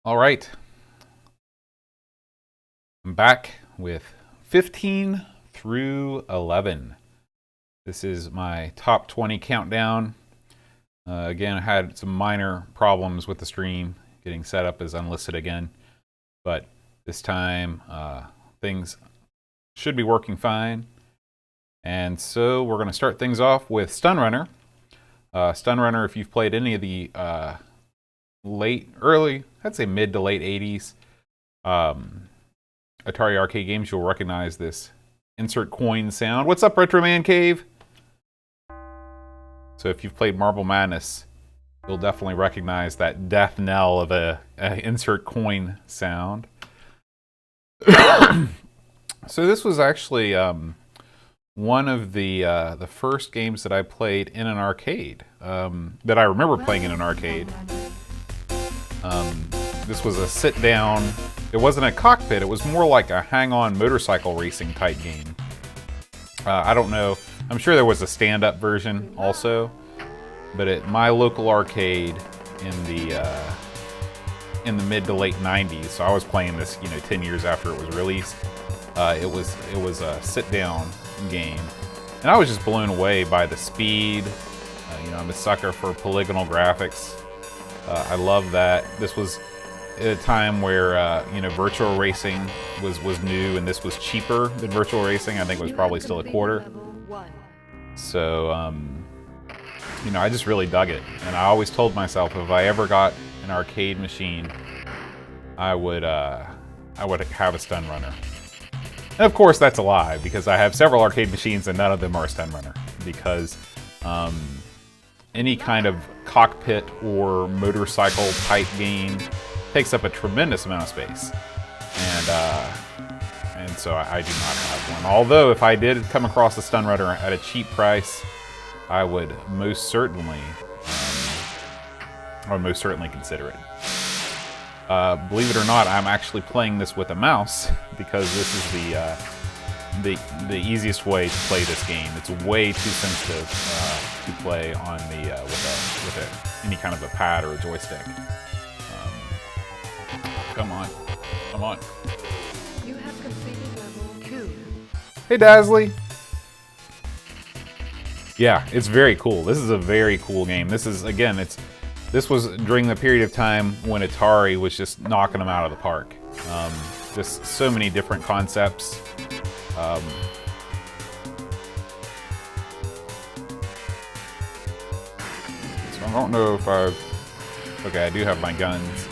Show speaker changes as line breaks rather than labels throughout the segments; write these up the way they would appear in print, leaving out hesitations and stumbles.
All right, I'm back with 15 through 11. This is my top 20 countdown. Again, I had some minor problems with the stream getting set up as unlisted again, but this time things should be working fine. And so we're going to start things off with Stun Runner. Stun Runner, if you've played any of the I'd say mid to late 80s Atari arcade games, you'll recognize this insert coin sound. What's up, Retro Man Cave? So if you've played Marble Madness, you'll definitely recognize that death knell of a insert coin sound. So this was actually one of the first games that I played in an arcade, that I remember playing in an arcade. This was a sit-down. It wasn't a cockpit. It was more like a hang-on motorcycle racing type game. I don't know. I'm sure there was a stand-up version also, but at my local arcade in the mid to late 90s, so I was playing this, 10 years after it was released. It was a sit-down game, and I was just blown away by the speed. I'm a sucker for polygonal graphics. I love that. This was at a time where virtual racing was new, and this was cheaper than virtual racing. I think it was probably still a quarter. So I just really dug it, and I always told myself if I ever got an arcade machine, I would have a Stun Runner. And of course, that's a lie, because I have several arcade machines and none of them are a Stun Runner, because any kind of cockpit or motorcycle type game takes up a tremendous amount of space, and so I do not have one. Although if I did come across a Stun Runner at a cheap price, I would most certainly consider it. Believe it or not, I'm actually playing this with a mouse because this is the easiest way to play this game. It's way too sensitive to play on the with any kind of a pad or a joystick. Come on.
You have completed level 2.
Hey, Dazzly. Yeah, it's very cool. This is a very cool game. This is, again, this was during the period of time when Atari was just knocking them out of the park. Just so many different concepts. So I don't know if okay, I do have my guns.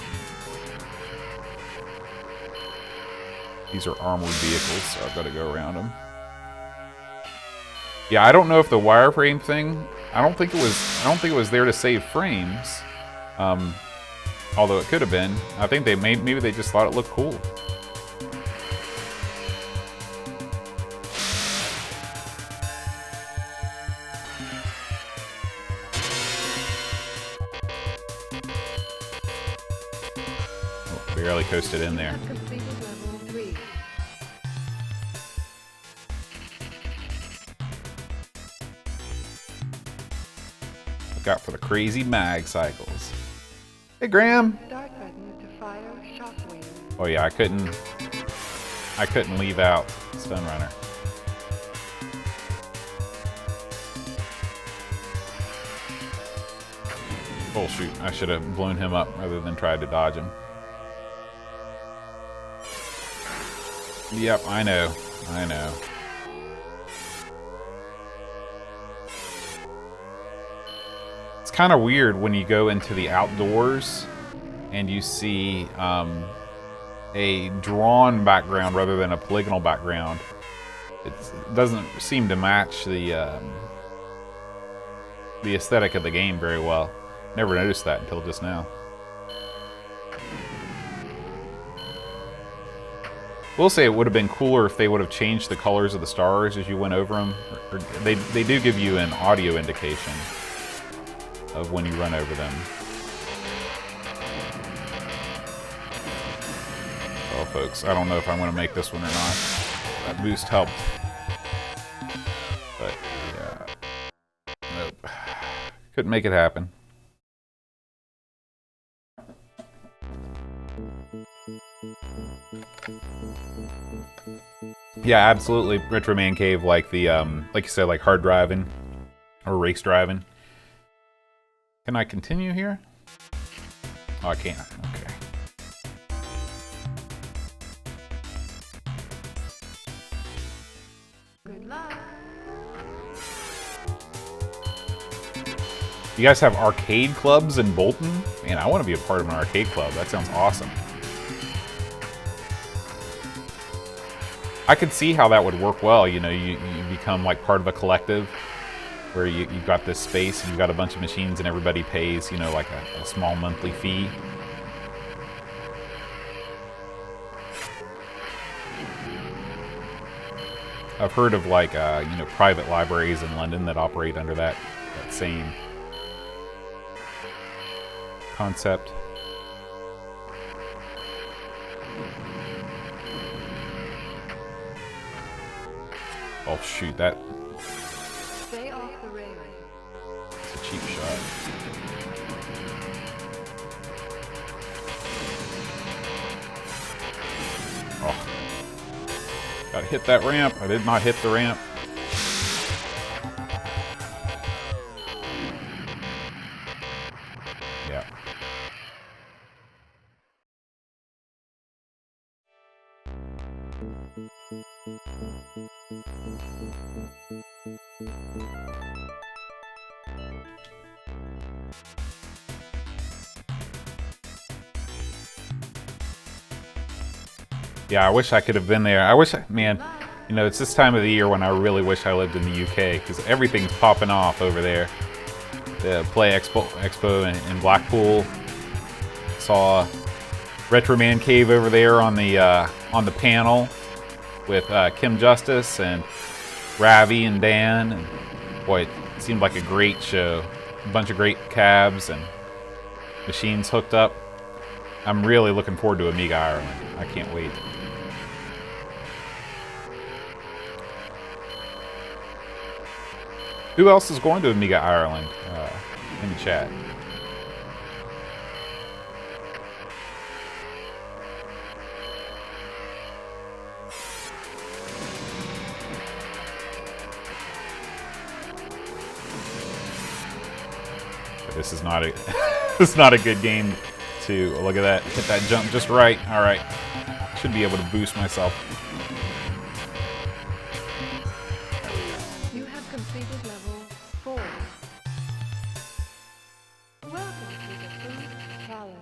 These are armored vehicles, so I've got to go around them. Yeah, I don't know if the wireframe thing, I don't think it was there to save frames. Although it could have been. I think maybe they just thought it looked cool. Oh, barely coasted in there. Look out for the crazy mag cycles. Hey, Graham.
Start button to fire shockwave.
Oh yeah, I couldn't leave out Stun Runner. Oh shoot, I should have blown him up rather than tried to dodge him. Yep, I know. It's kind of weird when you go into the outdoors and you see a drawn background rather than a polygonal background. It doesn't seem to match the aesthetic of the game very well. Never noticed that until just now. We'll say it would have been cooler if they would have changed the colors of the stars as you went over them. They do give you an audio indication of when you run over them. Well, folks, I don't know if I'm going to make this one or not. That boost helped. But, yeah. Nope. Couldn't make it happen. Yeah, absolutely. Retro Man Cave, like the like you said, like hard driving or race driving. Can I continue here? Oh, I can't. Okay.
Good luck.
You guys have arcade clubs in Bolton? Man, I want to be a part of an arcade club. That sounds awesome. I could see how that would work well. You know, you become like part of a collective where you've got this space and you've got a bunch of machines and everybody pays, you know, like a small monthly fee. I've heard of like, you know, private libraries in London that operate under that same concept. Oh shoot, that...
Stay off the railing.
It's a cheap shot. Oh. Gotta hit that ramp. I did not hit the ramp. Yeah. Yeah, I wish I could have been there. I wish, man, you know, it's this time of the year when I really wish I lived in the UK because everything's popping off over there. The Play Expo in Blackpool. Saw Retro Man Cave over there on the panel with Kim Justice and Ravi and Dan. And boy, it seemed like a great show. A bunch of great cabs and machines hooked up. I'm really looking forward to Amiga Ireland. I can't wait. Who else is going to Amiga Ireland? In the chat. This is not a this is not a good game to look at that. Hit that jump just right. All right. Should be able to boost myself.
You have completed level 4. Welcome to the food challenge.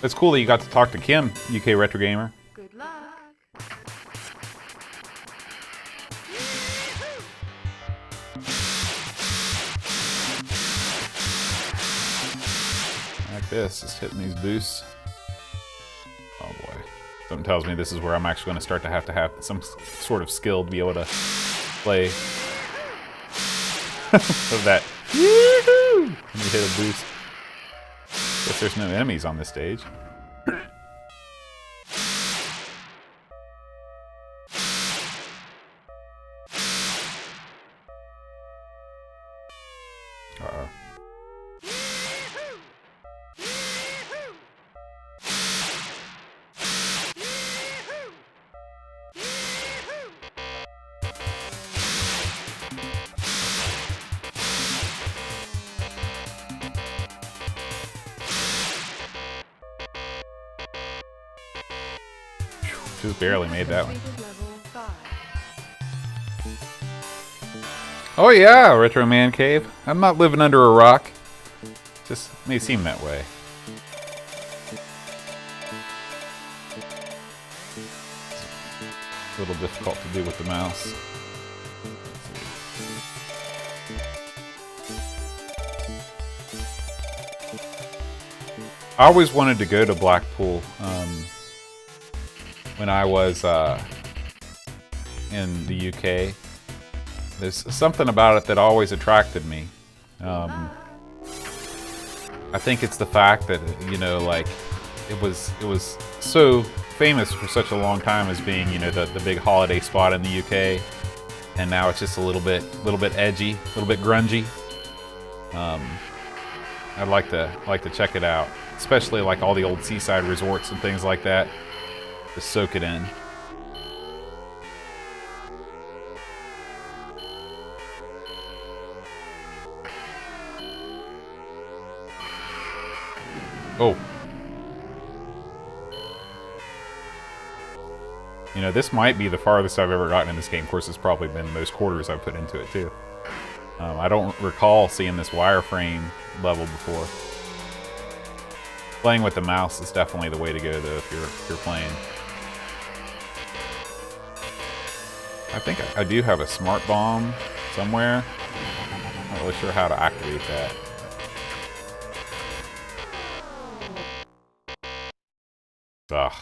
It's cool that you got to talk to Kim, UK Retro Gamer.
Good luck.
Like this, just hitting these boosts. Oh boy. Something tells me this is where I'm actually going to start to have some sort of skill to be able to play. Of that. Yoo-hoo! When you hit a boost. Guess there's no enemies on this stage. Uh-oh. Just barely made that one.
Completed level 5.
Oh yeah, Retro Man Cave. I'm not living under a rock. Just may seem that way. It's a little difficult to do with the mouse. I always wanted to go to Blackpool when I was in the UK. There's something about it that always attracted me. I think it's the fact that, you know, like it was so famous for such a long time as being, you know, the big holiday spot in the UK, and now it's just a little bit edgy, a little bit grungy. I'd like to check it out, especially like all the old seaside resorts and things like that. Just soak it in. Oh. You know, this might be the farthest I've ever gotten in this game. Of course, it's probably been the most quarters I've put into it, too. I don't recall seeing this wireframe level before. Playing with the mouse is definitely the way to go, though, if you're playing. I think I do have a smart bomb somewhere. I'm not really sure how to activate that. Ugh.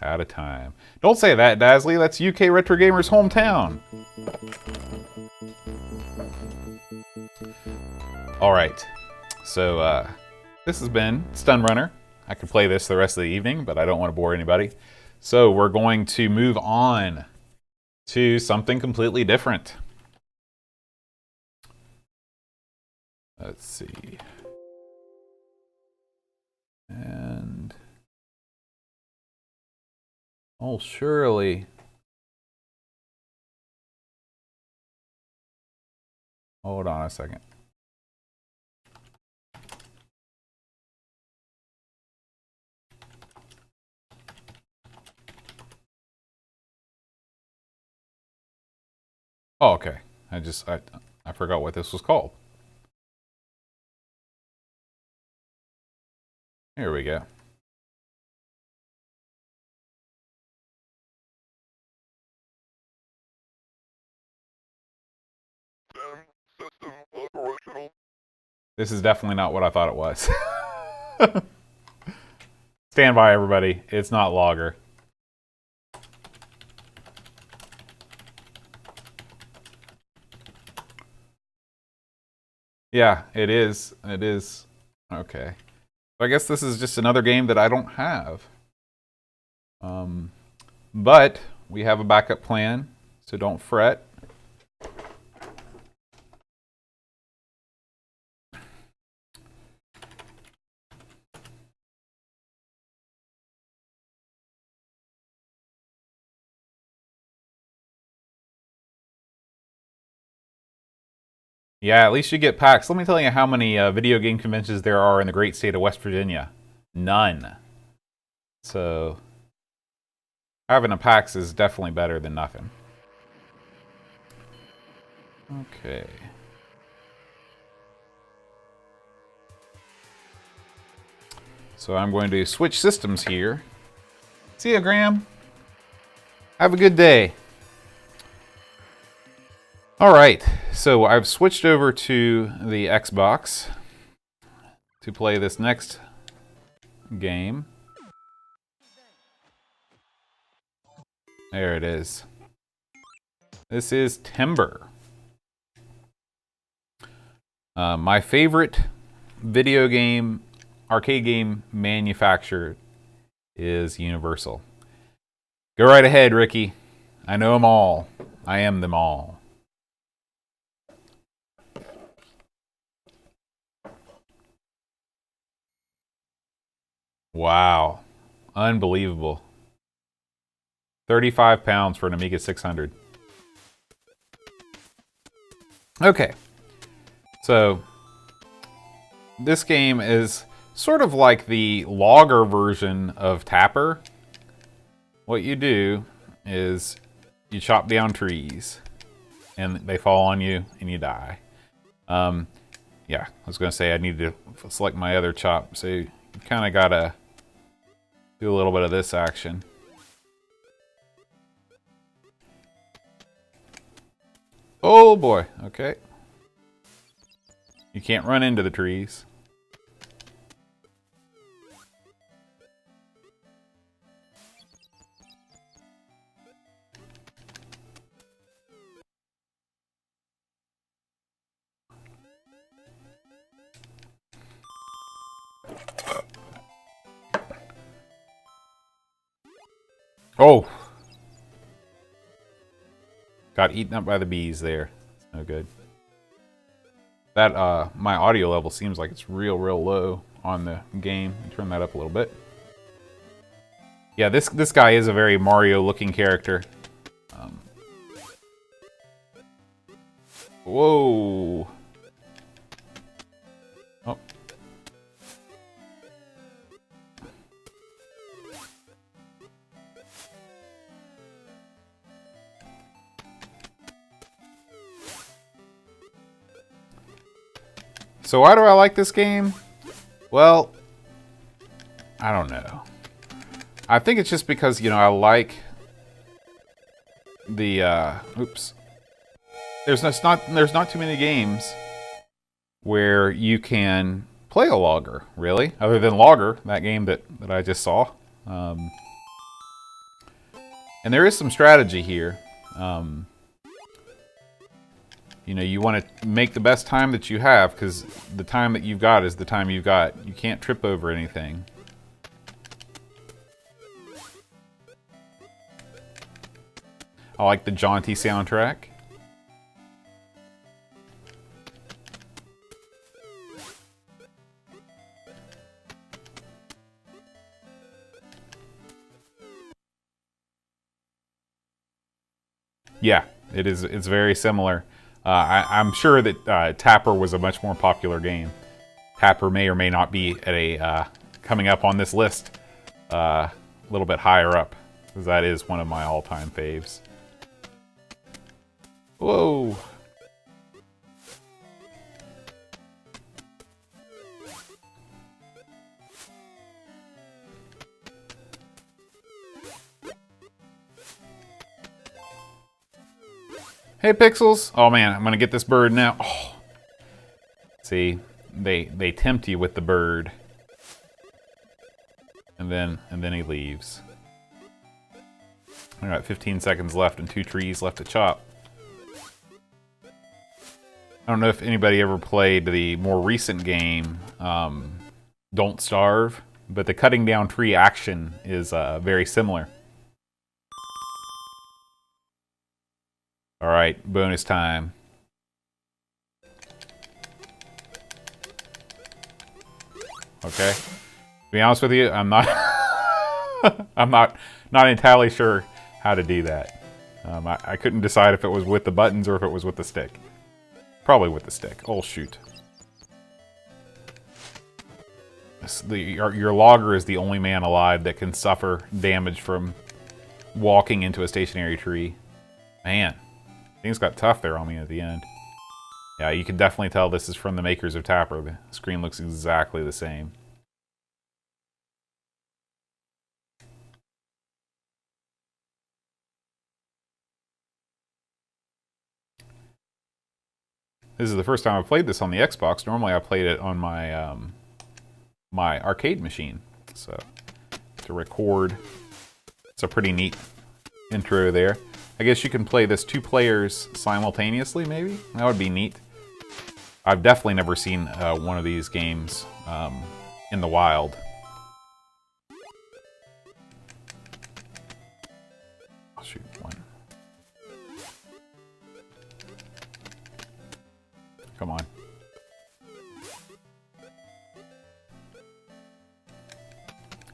Out of time. Don't say that, Dazly. That's UK Retro Gamer's hometown. Alright. So, this has been Stun Runner. I could play this the rest of the evening, but I don't want to bore anybody. So, we're going to move on to something completely different. Let's see. And... oh, surely. Hold on a second. Oh, okay. I forgot what this was called. Here we go. This is definitely not what I thought it was. Stand by, everybody. It's not Logger. Yeah, it is. It is. Okay. I guess this is just another game that I don't have. But we have a backup plan, so don't fret. Yeah, at least you get packs. Let me tell you how many video game conventions there are in the great state of West Virginia. None. So, having a PAX is definitely better than nothing. Okay. So I'm going to switch systems here. See ya, Graham. Have a good day. Alright, so I've switched over to the Xbox to play this next game. There it is. This is Timber. My favorite video game, arcade game manufacturer is Universal. Go right ahead, Ricky. I know them all. I am them all. Wow. Unbelievable. 35 pounds for an Amiga 600. Okay. So, this game is sort of like the logger version of Tapper. What you do is you chop down trees and they fall on you and you die. Yeah, I was going to say I need to select my other chop. So you kind of got to do a little bit of this action. Oh boy, okay. You can't run into the trees. Oh! Got eaten up by the bees there. No good. That my audio level seems like it's real low on the game. Turn that up a little bit. Yeah, this guy is a very Mario-looking character. Whoa! Oh. So why do I like this game? Well, I don't know. I think it's just because, you know, I like the oops. There's not too many games where you can play a logger, really, other than Logger, that game that I just saw. And there is some strategy here. You know, you want to make the best time that you have, because the time that you've got is the time you've got. You can't trip over anything. I like the jaunty soundtrack. Yeah, it is. It's very similar. I'm sure that Tapper was a much more popular game. Tapper may or may not be at a coming up on this list a little bit higher up, because that is one of my all-time faves. Whoa! Hey, Pixels! Oh man, I'm gonna get this bird now. Oh. See, they tempt you with the bird, and then he leaves. I got 15 seconds left and 2 trees left to chop. I don't know if anybody ever played the more recent game, Don't Starve, but the cutting down tree action is very similar. All right, bonus time. Okay. To be honest with you, I'm not I'm not entirely sure how to do that. I couldn't decide if it was with the buttons or if it was with the stick. Probably with the stick. Oh shoot. Your logger is the only man alive that can suffer damage from walking into a stationary tree. Man, things got tough there on me at the end. Yeah, you can definitely tell this is from the makers of Tapper. The screen looks exactly the same. This is the first time I've played this on the Xbox. Normally I played it on my my arcade machine. So to record, it's a pretty neat intro there. I guess you can play this 2 players simultaneously, maybe? That would be neat. I've definitely never seen one of these games in the wild. I'll shoot one. Come on.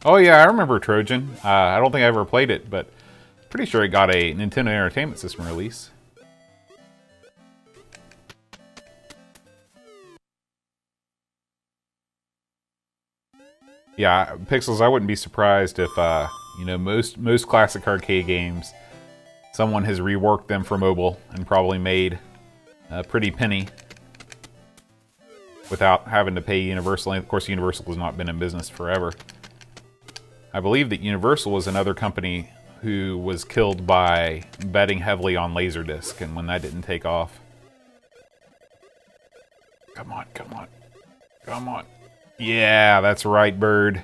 Oh yeah, I remember Trojan. I don't think I ever played it, but pretty sure it got a Nintendo Entertainment System release. Yeah, Pixels, I wouldn't be surprised if, you know, most classic arcade games, someone has reworked them for mobile and probably made a pretty penny without having to pay Universal. And of course, Universal has not been in business forever. I believe that Universal was another company who was killed by betting heavily on Laserdisc, and when that didn't take off. Come on, come on, come on. Yeah, that's right, bird.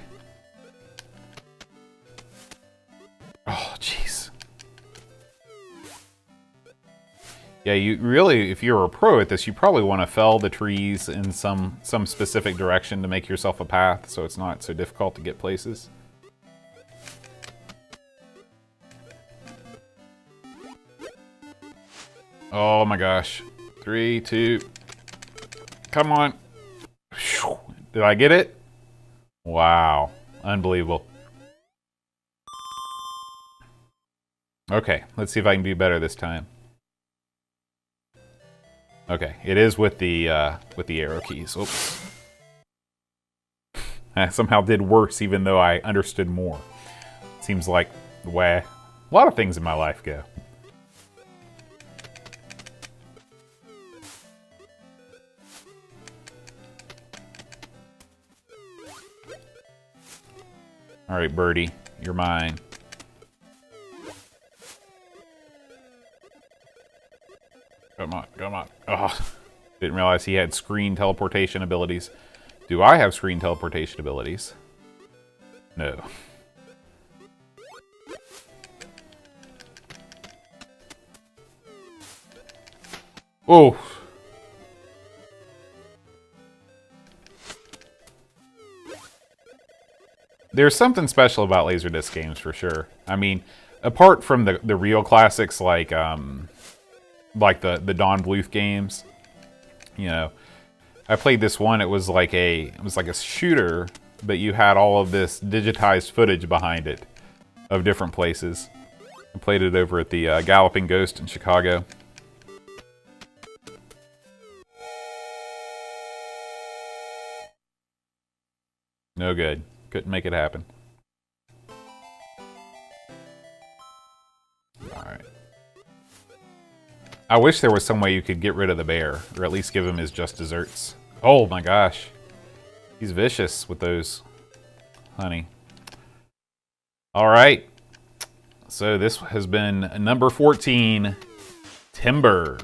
Oh, jeez. Yeah, you really, if you're a pro at this, you probably want to fell the trees in some specific direction to make yourself a path, so it's not so difficult to get places. Oh my gosh. 3, 2. Come on. Did I get it? Wow. Unbelievable. Okay, let's see if I can do better this time. Okay, it is with the arrow keys. Oops. I somehow did worse even though I understood more. Seems like the way a lot of things in my life go. All right, Birdie, you're mine. Come on, come on. Oh, didn't realize he had screen teleportation abilities. Do I have screen teleportation abilities? No. Oh. There's something special about Laserdisc games for sure. I mean, apart from the real classics like the Don Bluth games, you know, I played this one. It was like a shooter, but you had all of this digitized footage behind it of different places. I played it over at the Galloping Ghost in Chicago. No good. Couldn't make it happen. Alright. I wish there was some way you could get rid of the bear, or at least give him his just desserts. Oh my gosh. He's vicious with those, honey. Alright. So this has been number 14, Timber.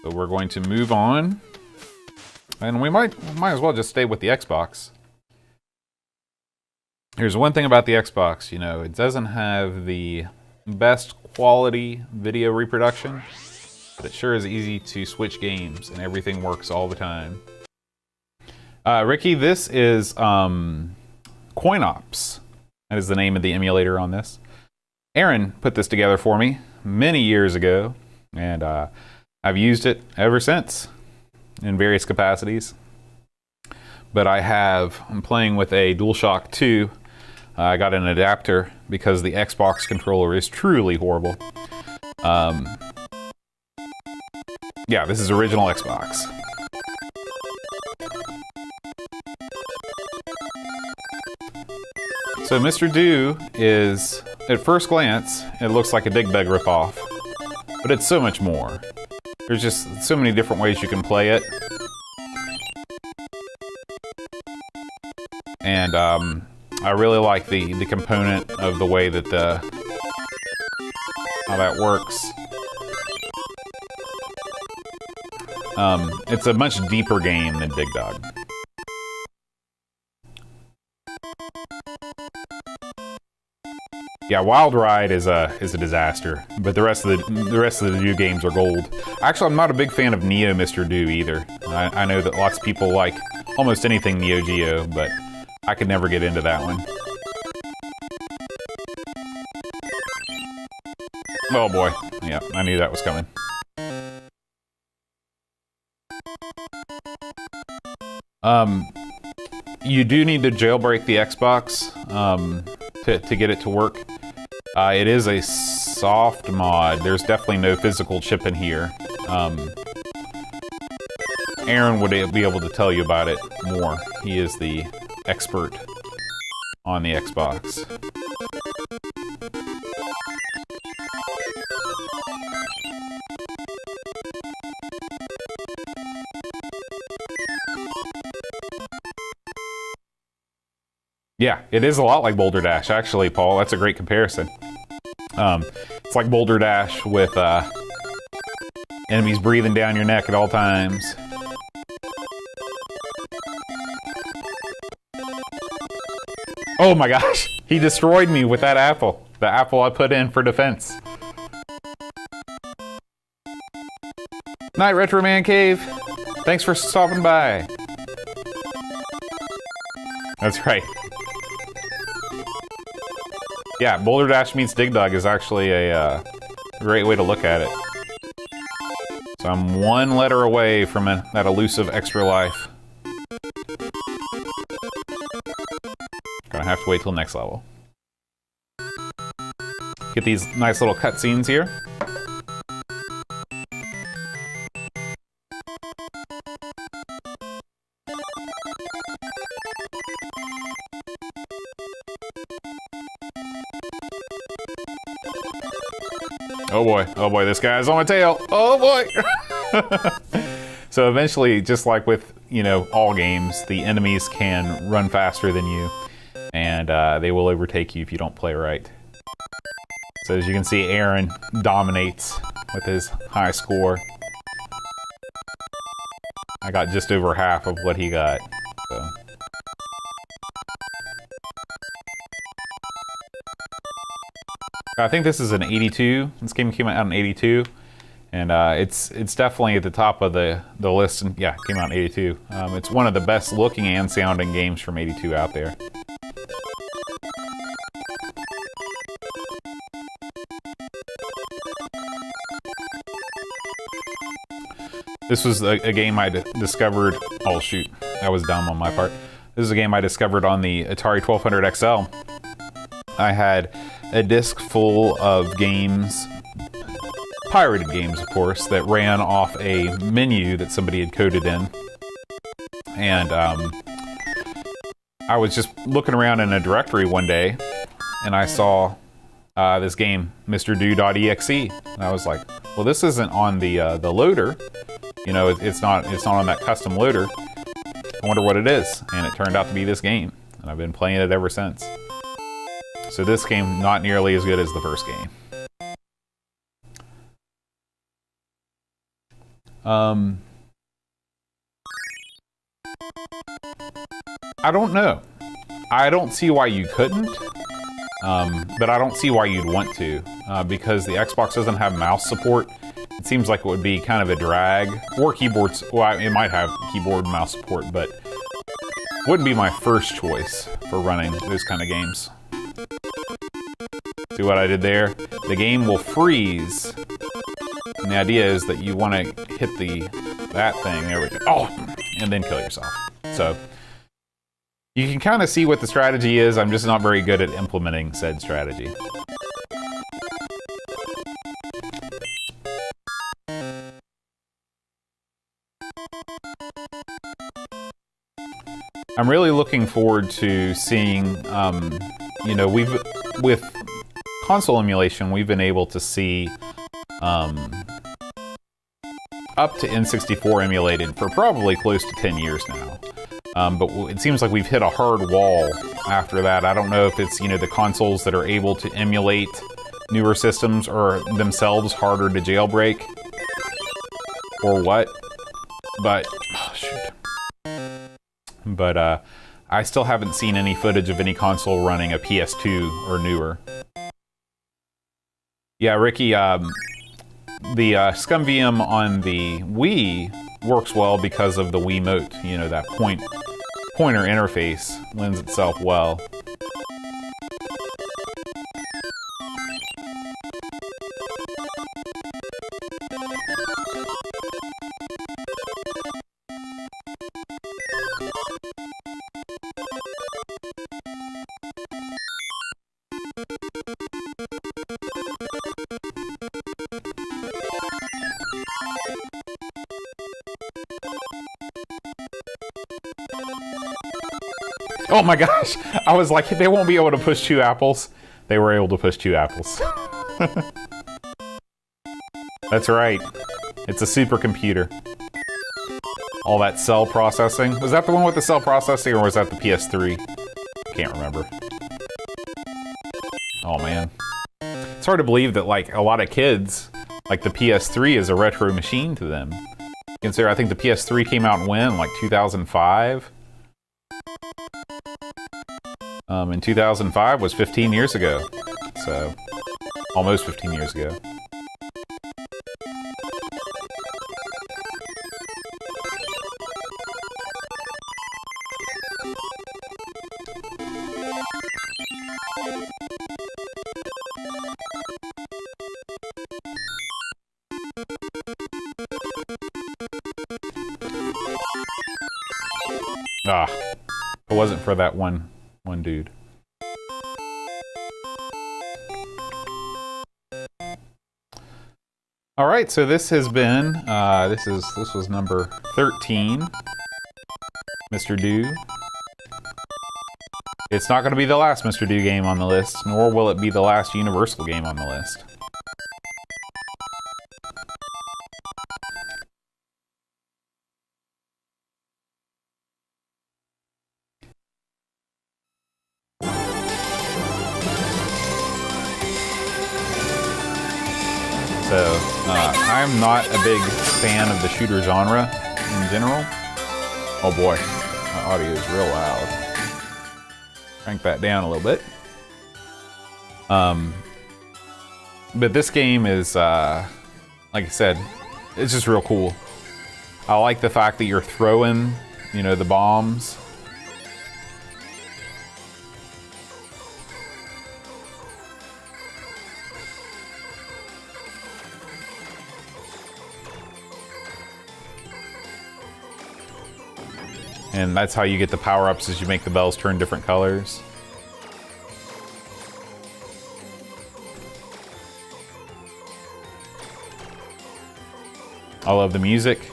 So we're going to move on. And we might as well just stay with the Xbox. Here's one thing about the Xbox, you know, it doesn't have the best quality video reproduction, but it sure is easy to switch games, and everything works all the time. Ricky, this is CoinOps. That is the name of the emulator on this. Aaron put this together for me many years ago, and I've used it ever since in various capacities. But I'm playing with a DualShock 2. I got an adapter because the Xbox controller is truly horrible. Yeah, this is original Xbox. So Mr. Do is, at first glance, it looks like a Dig Dug ripoff, but it's so much more. There's just so many different ways you can play it. And I really like the component of the way that how that works. It's a much deeper game than Dig Dug. Yeah, Wild Ride is a disaster, but the rest of the Do games are gold. Actually, I'm not a big fan of Neo Mr. Do either. I know that lots of people like almost anything Neo Geo, but I could never get into that one. Oh boy, yeah, I knew that was coming. You do need to jailbreak the Xbox to get it to work. It is a soft mod. There's definitely no physical chip in here. Aaron would be able to tell you about it more. He is the expert on the Xbox. Yeah, it is a lot like Boulder Dash, actually, Paul. That's a great comparison. It's like Boulder Dash with enemies breathing down your neck at all times. Oh my gosh, he destroyed me with that apple. The apple I put in for defense. Night, Retro Man Cave. Thanks for stopping by. That's right. Yeah, Boulder Dash meets Dig Dug is actually a great way to look at it. So I'm one letter away from that elusive extra life. Gonna have to wait till next level. Get these nice little cutscenes here. Oh boy, this guy's on my tail. Oh boy. So eventually, just like with, you know, all games, the enemies can run faster than you, and they will overtake you if you don't play right. So as you can see, Aaron dominates with his high score. I got just over half of what he got. So. I think this is an 82. This game came out in 82, and it's definitely at the top of the list. And yeah, it came out in 82. It's one of the best looking and sounding games from 82 out there. This was a game I discovered. Oh shoot, that was dumb on my part. This is a game I discovered on the Atari 1200 XL. I had a disc full of games, pirated games of course, that ran off a menu that somebody had coded in. And I was just looking around in a directory one day, and I saw this game, Mr. Do.exe. And I was like, well, this isn't on the loader. You know, it's not on that custom loader. I wonder what it is. And it turned out to be this game, and I've been playing it ever since. So this game, not nearly as good as the first game. I don't know. I don't see why you couldn't, but I don't see why you'd want to, because the Xbox doesn't have mouse support. It seems like it would be kind of a drag. Or keyboards, well, it might have keyboard and mouse support, but wouldn't be my first choice for running those kind of games. See what I did there? The game will freeze. And the idea is that you want to hit that thing, there we go. Oh! And then kill yourself. So, you can kind of see what the strategy is. I'm just not very good at implementing said strategy. I'm really looking forward to seeing, you know, with console emulation, we've been able to see up to N64 emulated for probably close to 10 years now. But it seems like we've hit a hard wall after that. I don't know if it's, you know, the consoles that are able to emulate newer systems are themselves harder to jailbreak or what, but, oh, shoot. But I still haven't seen any footage of any console running a PS2 or newer. Yeah, Ricky, the ScumVM on the Wii works well because of the Wiimote. You know, that pointer interface lends itself well. Oh my gosh! I was like, they won't be able to push 2 apples. They were able to push 2 apples. That's right. It's a supercomputer. All that cell processing. Was that the one with the cell processing, or was that the PS3? Can't remember. Oh man. It's hard to believe that, like, a lot of kids, like, the PS3 is a retro machine to them. Consider, I think the PS3 came out when? Like 2005? In 2005 was 15 years ago. So, almost 15 years ago. Ah, if it wasn't for that one dude. All right, so this has been this was number 13, Mr. Do. It's not going to be the last Mr. Do game on the list, nor will it be the last Universal game on the list. So, I'm not a big fan of the shooter genre in general. Oh boy, my audio is real loud. Crank that down a little bit. But this game is, like I said, it's just real cool. I like the fact that you're throwing, you know, the bombs. And that's how you get the power-ups, is you make the bells turn different colors. I love the music.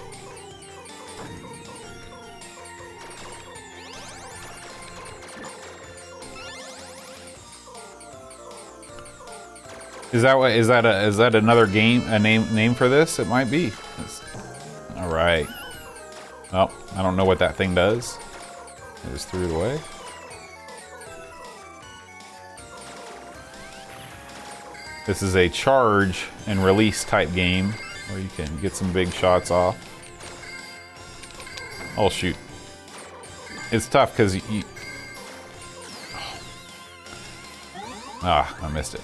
Is that another game, a name for this? It might be. All right. Well, I don't know what that thing does. I just threw it away. This is a charge and release type game where you can get some big shots off. Oh shoot. It's tough because you... Ah, I missed it.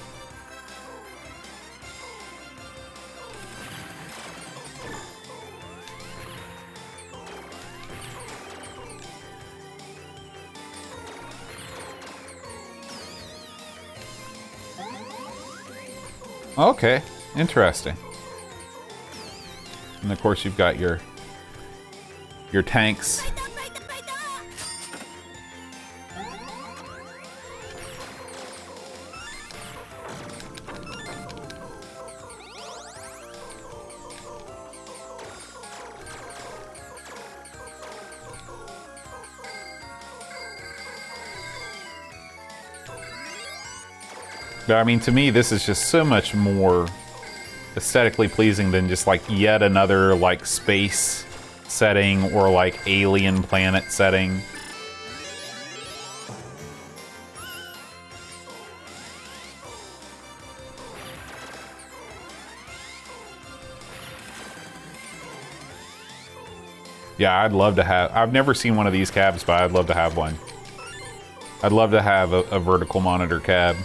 Okay, interesting. And of course you've got your tanks. But I mean, to me, this is just so much more aesthetically pleasing than just like yet another like space setting or like alien planet setting. Yeah, I'd love to have... I've never seen one of these cabs, but I'd love to have one. I'd love to have a vertical monitor cab.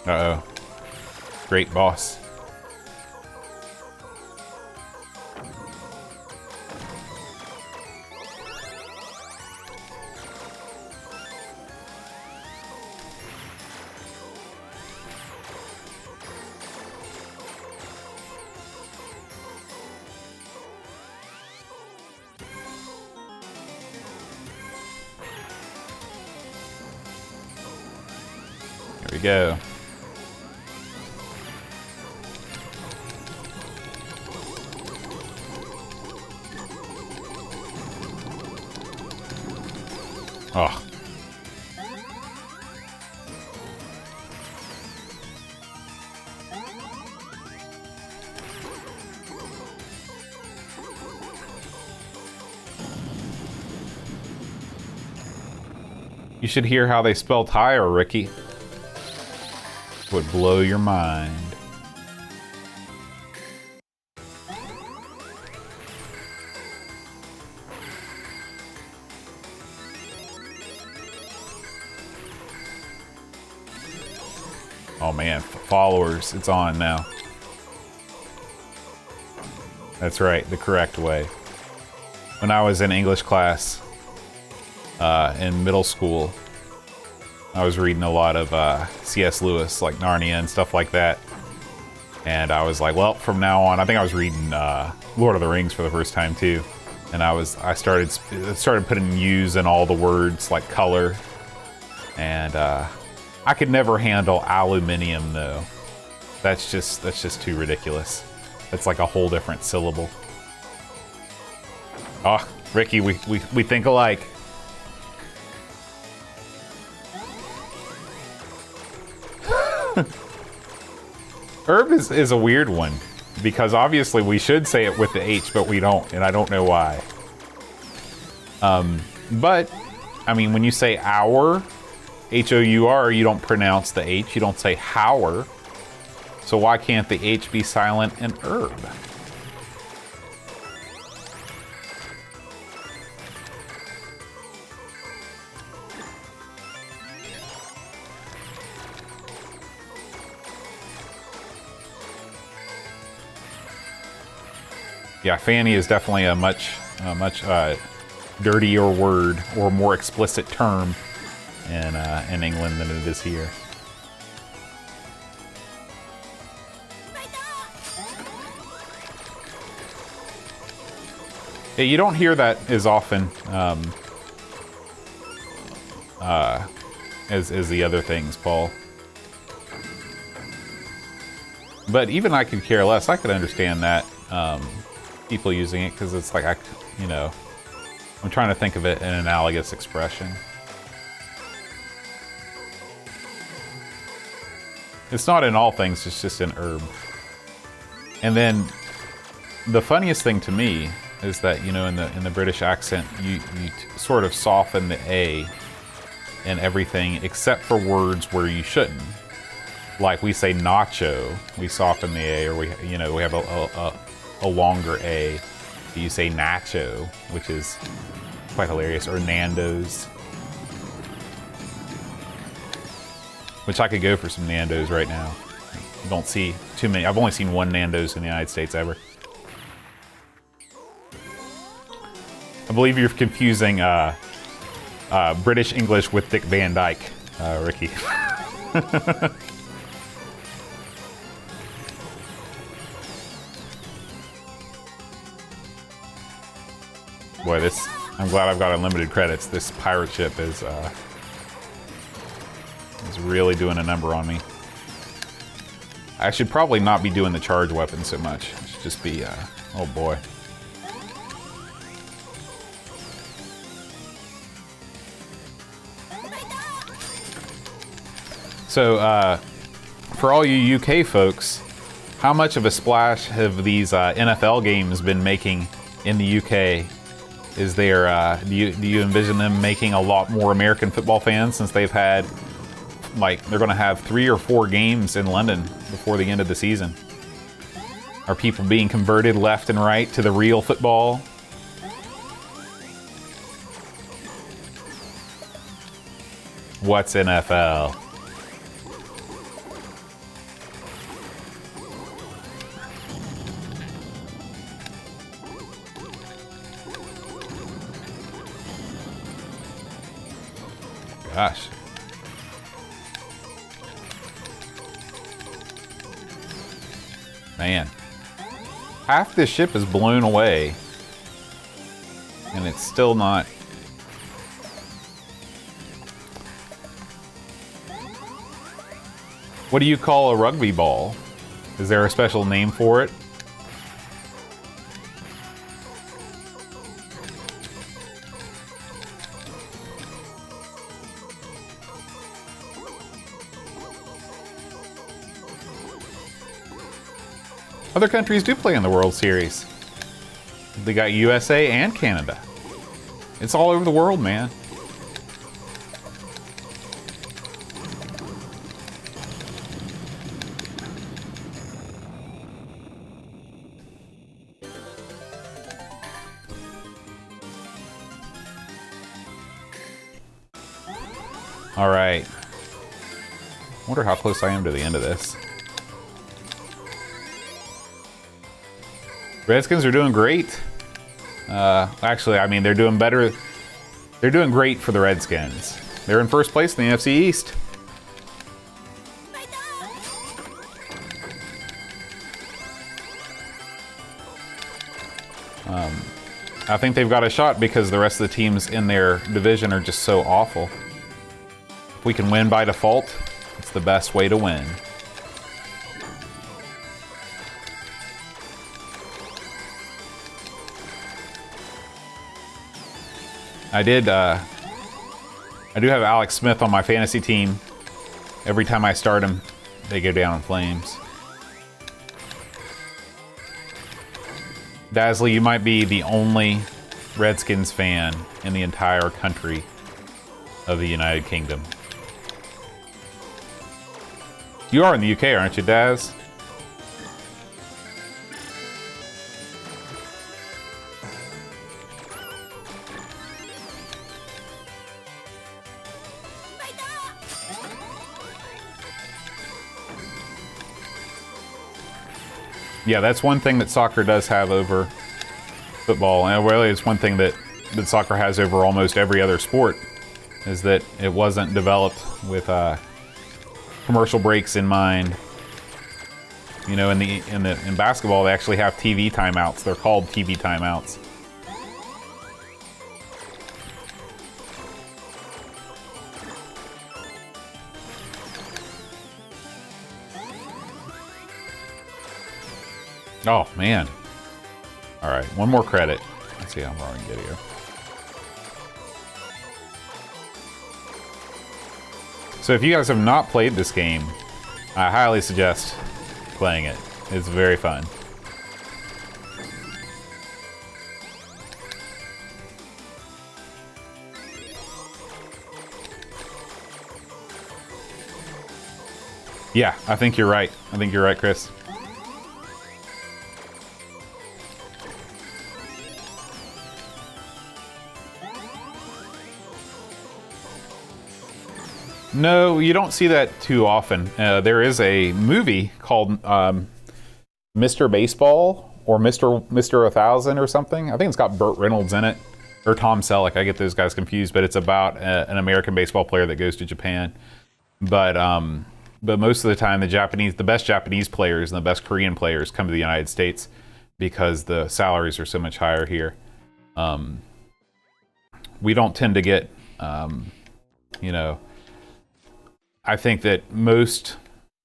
Uh-oh. Great boss. Here we go. Oh. You should hear how they spell tire, Ricky. Would blow your mind. Oh man, followers, it's on now. That's right, the correct way. When I was in English class in middle school, I was reading a lot of C.S. Lewis, like Narnia and stuff like that. And I was like, well, from now on, I think I was reading Lord of the Rings for the first time too. And I started putting U's in all the words, like color. And I could never handle aluminium though. That's just too ridiculous. That's like a whole different syllable. Oh, Ricky, we think alike. Herb is a weird one, because obviously we should say it with the H, but we don't, and I don't know why. But, I mean, when you say our, H-O-U-R, you don't pronounce the H, you don't say hour. So why can't the H be silent in herb? Yeah, fanny is definitely a much dirtier word or more explicit term in England than it is here. Yeah, you don't hear that as often as the other things, Paul. But even I could care less. I could understand that. People using it because it's like I'm trying to think of it in an analogous expression. It's not in all things, it's just in herb. And then the funniest thing to me is that, you know, in the British accent, you sort of soften the A in everything except for words where you shouldn't. Like we say nacho, we soften the A, or we have a longer A. You say nacho, which is quite hilarious, or Nando's. Which I could go for some Nando's right now. You don't see too many. I've only seen one Nando's in the United States ever. I believe you're confusing British English with Dick Van Dyke, Ricky. Boy, I'm glad I've got unlimited credits. This pirate ship is really doing a number on me. I should probably not be doing the charge weapon so much. It should just be, oh boy. So, for all you UK folks, how much of a splash have these NFL games been making in the UK? Is there, do you envision them making a lot more American football fans, since they've had, like, they're going to have 3 or 4 games in London before the end of the season? Are people being converted left and right to the real football? What's NFL? Gosh. Man. Half this ship is blown away. And it's still not... What do you call a rugby ball? Is there a special name for it? Other countries do play in the World Series. They got USA and Canada. It's all over the world, man. All right. Wonder how close I am to the end of this. Redskins are doing great. Actually, I mean, they're doing better. They're doing great for the Redskins. They're in first place in the NFC East. I think they've got a shot because the rest of the teams in their division are just so awful. If we can win by default, it's the best way to win. I do have Alex Smith on my fantasy team. Every time I start him, they go down in flames. Dazzly, you might be the only Redskins fan in the entire country of the United Kingdom. You are in the UK, aren't you, Daz? Yeah, that's one thing that soccer does have over football, and really it's one thing that soccer has over almost every other sport, is that it wasn't developed with commercial breaks in mind. You know, in basketball, they actually have TV timeouts. They're called TV timeouts. Oh, man. All right, one more credit. Let's see how far we can get here. So if you guys have not played this game, I highly suggest playing it. It's very fun. Yeah, I think you're right. I think you're right, Chris. No, you don't see that too often. There is a movie called Mr. Baseball or Mr. 1000 or something. I think it's got Burt Reynolds in it, or Tom Selleck. I get those guys confused, but it's about an American baseball player that goes to Japan. But most of the time, the best Japanese players and the best Korean players come to the United States because the salaries are so much higher here. We don't tend to get, you know. I think that most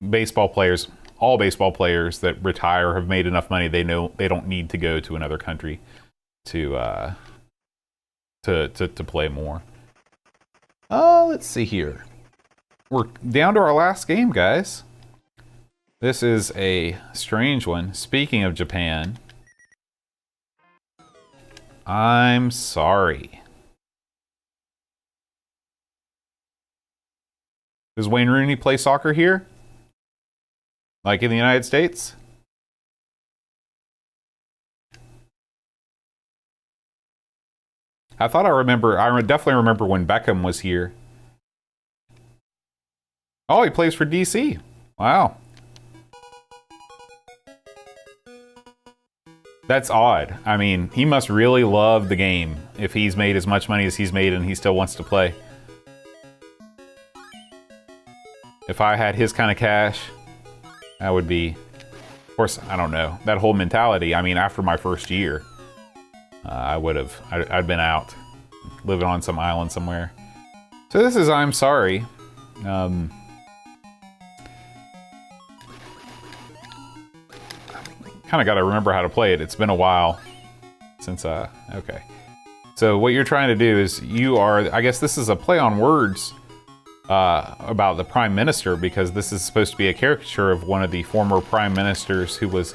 baseball players, all baseball players that retire, have made enough money. They know they don't need to go to another country to play more. Let's see here. We're down to our last game, guys. This is a strange one. Speaking of Japan, I'm sorry. Does Wayne Rooney play soccer here? Like in the United States? I definitely remember when Beckham was here. Oh, he plays for DC. Wow. That's odd. I mean, he must really love the game if he's made as much money as he's made and he still wants to play. If I had his kind of cash, that would be, of course, I don't know. That whole mentality, I mean, after my first year, I'd been out, living on some island somewhere. So this is I'm Sorry. Kind of got to remember how to play it. It's been a while since, okay. So what you're trying to do is I guess this is a play on words about the Prime Minister, because this is supposed to be a caricature of one of the former Prime Ministers who was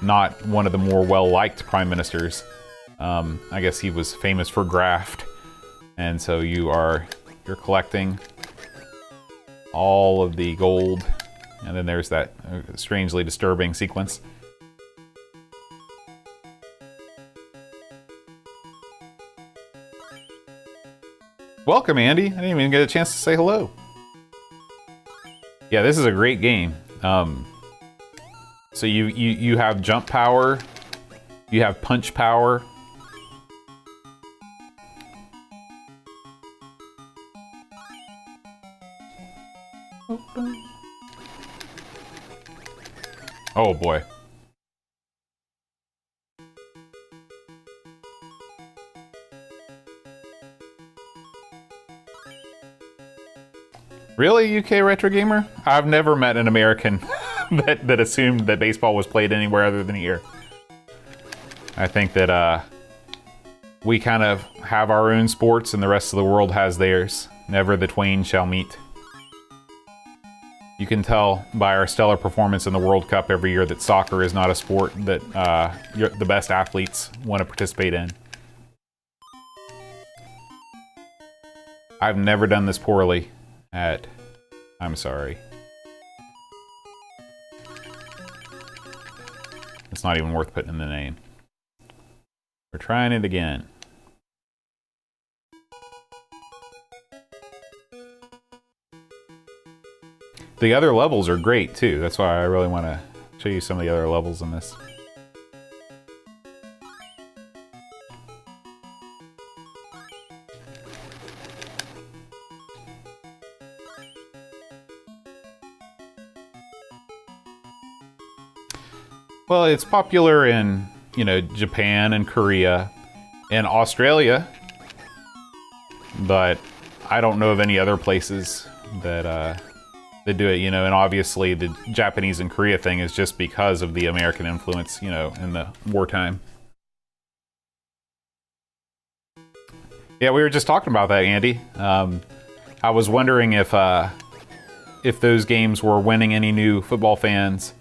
not one of the more well-liked Prime Ministers. I guess he was famous for graft. And so you're collecting all of the gold. And then there's that strangely disturbing sequence. Welcome, Andy. I didn't even get a chance to say hello. Yeah, this is a great game. So you have jump power, You have punch power. Oh boy. Really, UK retro gamer? I've never met an American that assumed that baseball was played anywhere other than here. I think that we kind of have our own sports and the rest of the world has theirs. Never the twain shall meet. You can tell by our stellar performance in the World Cup every year that soccer is not a sport that the best athletes want to participate in. I've never done this poorly at... I'm sorry. It's not even worth putting in the name. We're trying it again. The other levels are great too. That's why I really want to show you some of the other levels in this. Well, it's popular in, you know, Japan and Korea and Australia, but I don't know of any other places that they do it, you know, and obviously the Japanese and Korea thing is just because of the American influence, you know, in the wartime. Yeah, we were just talking about that, Andy. I was wondering if those games were winning any new football fans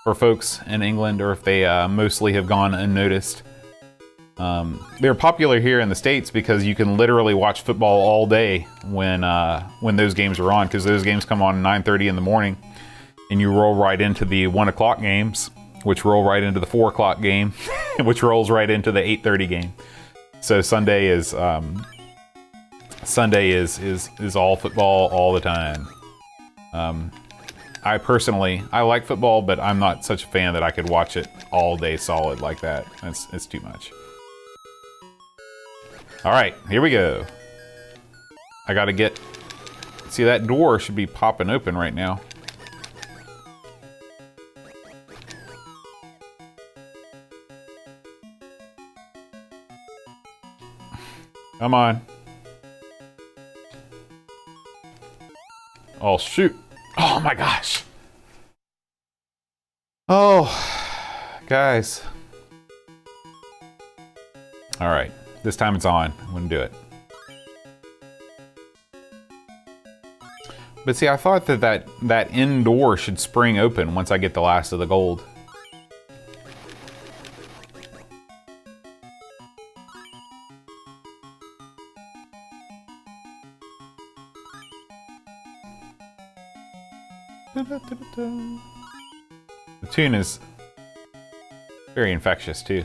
for folks in England, or if they mostly have gone unnoticed. They're popular here in the States because you can literally watch football all day when those games are on, because those games come on 9:30 in the morning, and you roll right into the 1 o'clock games, which roll right into the 4 o'clock game, which rolls right into the 8:30 game. So Sunday is all football all the time. I personally like football, but I'm not such a fan that I could watch it all day solid like that. It's too much. All right, here we go. I gotta get... See, that door should be popping open right now. Come on. Oh, shoot. Oh my gosh. Oh, guys. All right. This time it's on. I'm going to do it. But see, I thought that end door should spring open once I get the last of the gold. The tune is very infectious too.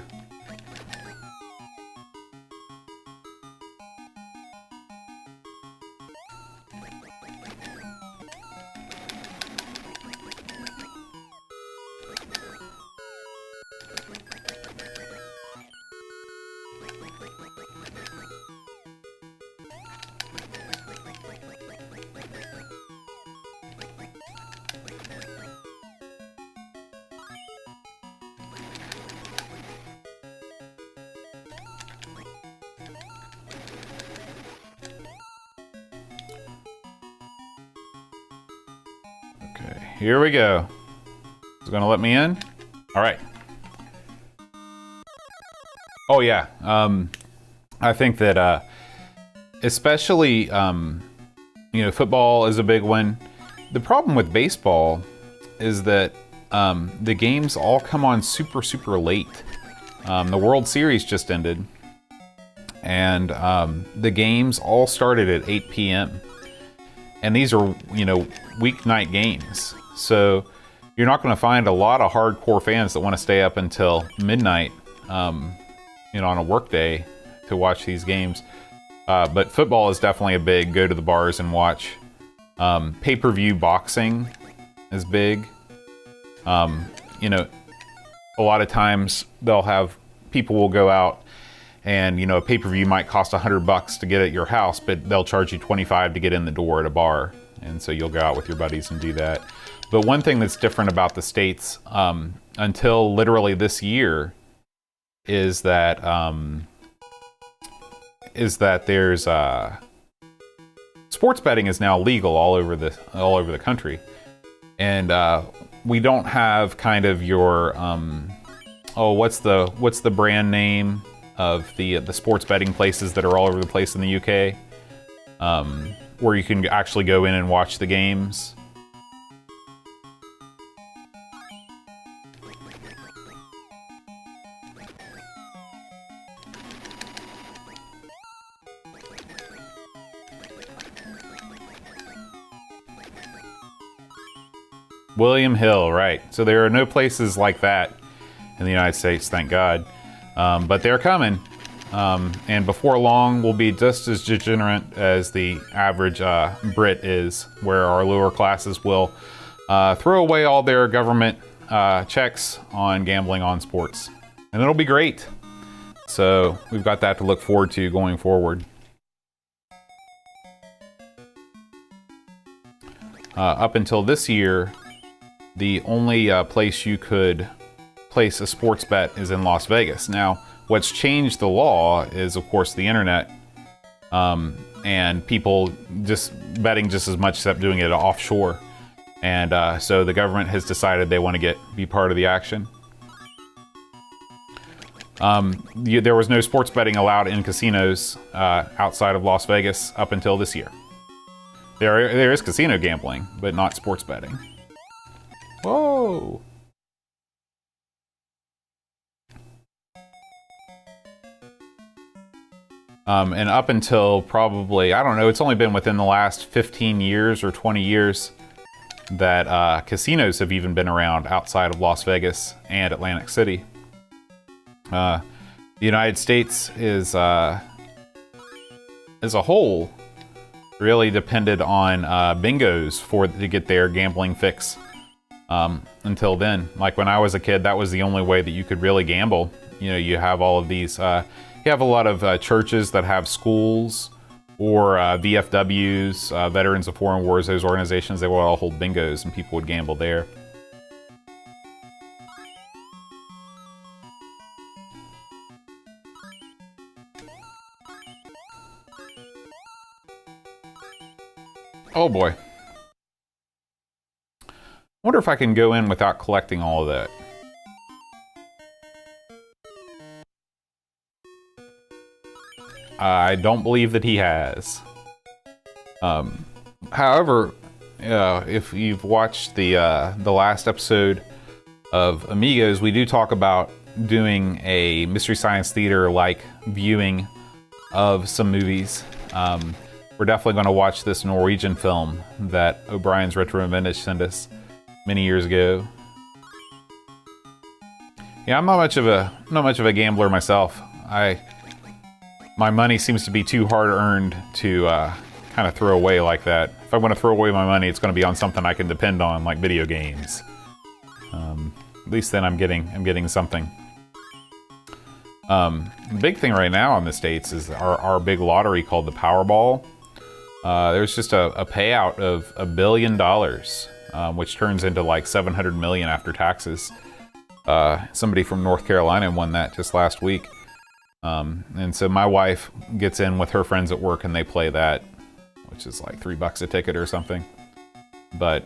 Okay, here we go. Is it gonna let me in? All right. Oh yeah. I think that especially you know, football is a big one. The problem with baseball is that the games all come on super late. The World Series just ended, and the games all started at 8 p.m. And these are, you know, weeknight games. So you're not going to find a lot of hardcore fans that want to stay up until midnight, you know, on a work day to watch these games. But football is definitely a big go to the bars and watch. Pay-per-view boxing is big. You know, a lot of times they'll have people will go out and, a pay-per-view might cost $100 to get at your house, but they'll charge you $25 to get in the door at a bar. And so you'll go out with your buddies and do that. But one thing that's different about the States, until literally this year, is that there's sports betting is now legal all over the country, and we don't have kind of your what's the brand name of the sports betting places that are all over the place in the UK, where you can actually go in and watch the games. William Hill, right. So there are no places like that in the United States, thank God. But they're coming. And before long, we'll be just as degenerate as the average Brit is, where our lower classes will throw away all their government checks on gambling on sports. And it'll be great. So we've got that to look forward to going forward. Up until this year, the only place you could place a sports bet is in Las Vegas. Now, what's changed the law is, of course, the internet, and people just betting just as much, except doing it offshore. And so the government has decided they want to be part of the action. There was no sports betting allowed in casinos outside of Las Vegas up until this year. There is casino gambling, but not sports betting. Whoa! And up until probably, I don't know, it's only been within the last 15 years or 20 years that casinos have even been around outside of Las Vegas and Atlantic City. The United States is, as a whole, really depended on bingos to get their gambling fix. Until then, like when I was a kid, that was the only way that you could really gamble. You have all of these, you have a lot of churches that have schools, or VFWs, Veterans of Foreign Wars, those organizations, they would all hold bingos and people would gamble there. Oh boy. I wonder if I can go in without collecting all of that. I don't believe that he has. However, if you've watched the last episode of Amigos, we do talk about doing a Mystery Science Theater-like viewing of some movies. We're definitely going to watch this Norwegian film that O'Brien's Retro Vintage sent us many years ago. Yeah, I'm not much of a gambler myself. My money seems to be too hard earned to kind of throw away like that. If I want to throw away my money, it's going to be on something I can depend on, like video games. At least then I'm getting something. The big thing right now in the States is our big lottery called the Powerball. There's just a payout of $1 billion, which turns into like $700 million after taxes. Somebody from North Carolina won that just last week. And so my wife gets in with her friends at work and they play that, which is like $3 a ticket or something. But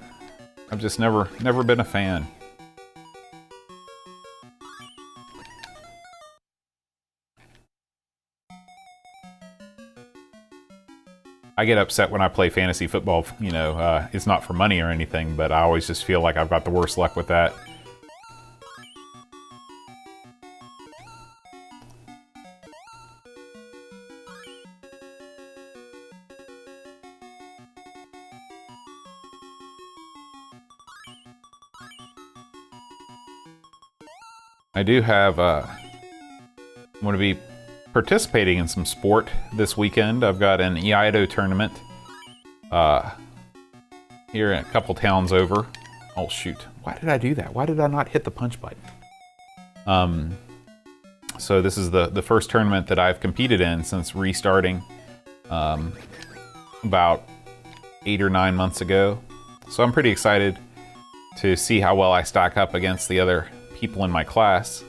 I've just never been a fan. I get upset when I play fantasy football, it's not for money or anything, but I always just feel like I've got the worst luck with that. I do have, I'm going to be participating in some sport this weekend. I've got an Iaido tournament here in a couple towns over. Oh shoot, why did I do that? Why did I not hit the punch button? So this is the first tournament that I've competed in since restarting about 8 or 9 months ago. So I'm pretty excited to see how well I stack up against the other people in my class.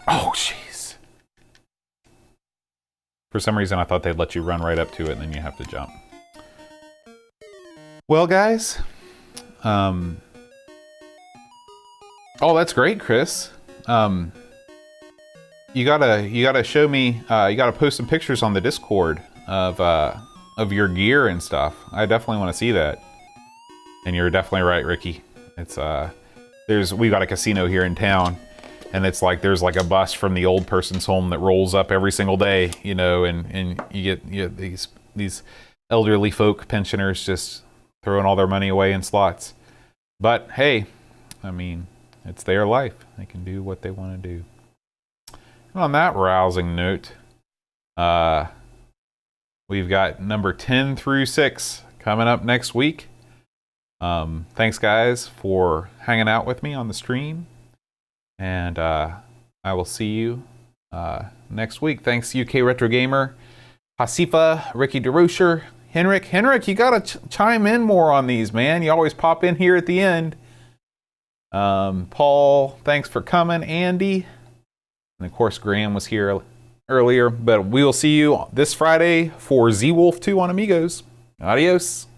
Oh, jeez. For some reason, I thought they'd let you run right up to it and then you have to jump. Well, guys. Oh, that's great, Chris. You gotta show me. You gotta post some pictures on the Discord of your gear and stuff. I definitely want to see that. And you're definitely right, Ricky. It's we got a casino here in town, and it's like there's like a bus from the old person's home that rolls up every single day, you know, and you get these elderly folk pensioners just throwing all their money away in slots. But hey, I mean, it's their life. They can do what they want to do. And on that rousing note, we've got number 10 through 6 coming up next week. Thanks, guys, for hanging out with me on the stream. And I will see you next week. Thanks, UK Retro Gamer, Hasifa, Ricky DeRocher, Henrik. Henrik, you gotta chime in more on these, man. You always pop in here at the end. Paul, thanks for coming. Andy. And of course, Graham was here earlier. But we will see you this Friday for Z-Wolf 2 on Amigos. Adios.